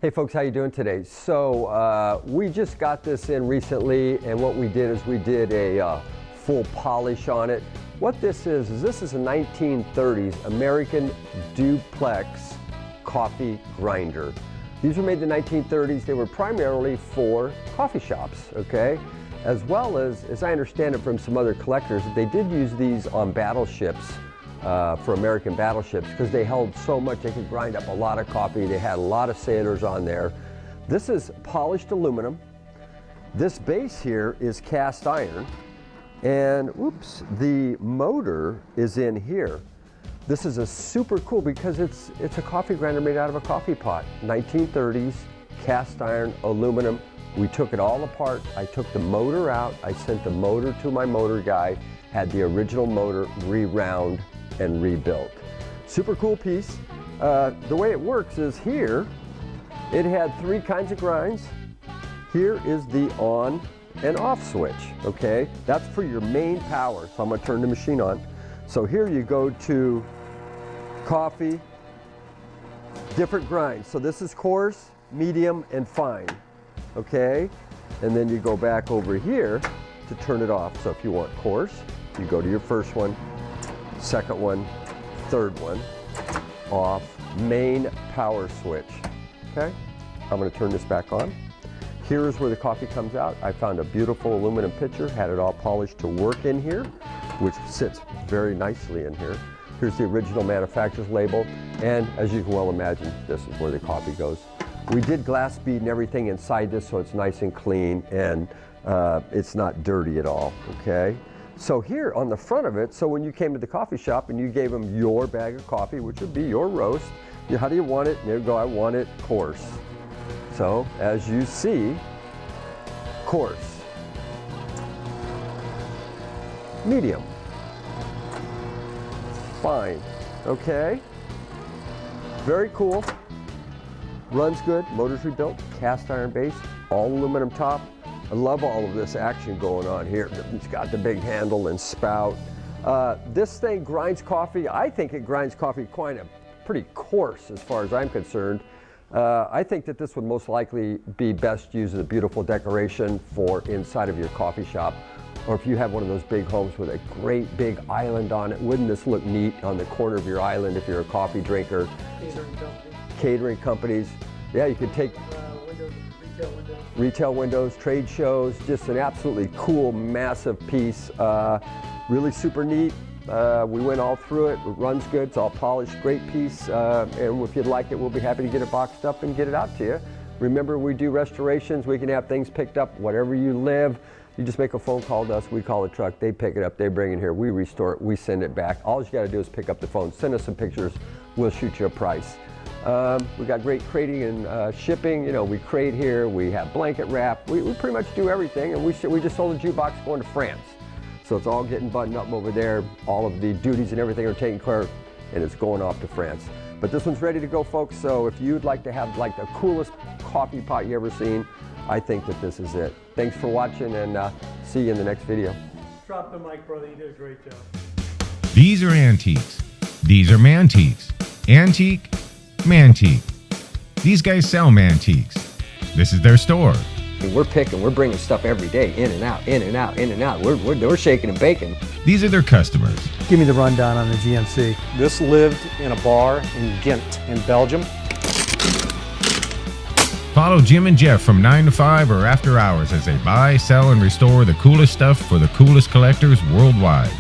Hey folks, how you doing today? So we just got this in recently, and what we did is we did a full polish on it. What this is a 1930s American Duplex coffee grinder. These were made in the 1930s. They were primarily for coffee shops, okay? As well as I understand it from some other collectors, they did use these on battleships. For American battleships, because they held so much, they could grind up a lot of coffee. They had a lot of sailors on there. This is polished aluminum. This base here is cast iron, and oops, the motor is in here. This is a super cool because it's a coffee grinder made out of a coffee pot. 1930s, cast iron, aluminum. We took it all apart. I took the motor out. I sent the motor to my motor guy, had the original motor re-wound and rebuilt. Super cool piece. The way it works is here, it had three kinds of grinds. Here is the on and off switch, okay? That's for your main power. So I'm gonna turn the machine on. So here you go to coffee, different grinds. So this is coarse, medium, and fine, okay? And then you go back over here to turn it off. So if you want coarse, you go to your first one, second one, third one, off, main power switch, okay? I'm gonna turn this back on. Here is where the coffee comes out. I found a beautiful aluminum pitcher, had it all polished to work in here, which sits very nicely in here. Here's the original manufacturer's label, and as you can well imagine, this is where the coffee goes. We did glass bead and everything inside this, so it's nice and clean, and it's not dirty at all, okay? So here on the front of it, so when you came to the coffee shop and you gave them your bag of coffee, which would be your roast, how do you want it? And there you go, I want it coarse. So as you see, coarse, medium, fine, okay? Very cool, runs good, motor's rebuilt, cast iron base, all aluminum top. I love all of this action going on here. It's got the big handle and spout. This thing grinds coffee. I think it grinds coffee pretty coarse as far as I'm concerned. I think that this would most likely be best used as a beautiful decoration for inside of your coffee shop. Or if you have one of those big homes with a great big island on it, wouldn't this look neat on the corner of your island if you're a coffee drinker? Catering companies. Yeah, you could take retail windows, trade shows, just an absolutely cool, massive piece. Really super neat. We went all through it. It runs good. It's all polished, great piece. And if you'd like it, we'll be happy to get it boxed up and get it out to you. Remember, we do restorations. We can have things picked up wherever you live. You just make a phone call to us. We call a truck. They pick it up. They bring it here. We restore it. We send it back. All you got to do is pick up the phone. Send us some pictures. We'll shoot you a price. We got great crating and shipping. You know, we crate here, we have blanket wrap. We pretty much do everything, and we just sold a jukebox going to France. So it's all getting buttoned up over there. All of the duties and everything are taken care of, and it's going off to France. But this one's ready to go, folks. So if you'd like to have like the coolest coffee pot you ever seen, I think that this is it. Thanks for watching, and see you in the next video. Drop the mic, brother. You did a great job. These are antiques. These are Mantiques. Antique, Mantique. These guys sell Mantiques. This is their store. We're bringing stuff every day, in and out, in and out, in and out. We're shaking and baking. These are their customers. Give me the rundown on the GMC. This lived in a bar in Ghent in Belgium. Follow Jim and Jeff from 9 to 5 or after hours as they buy, sell, and restore the coolest stuff for the coolest collectors worldwide.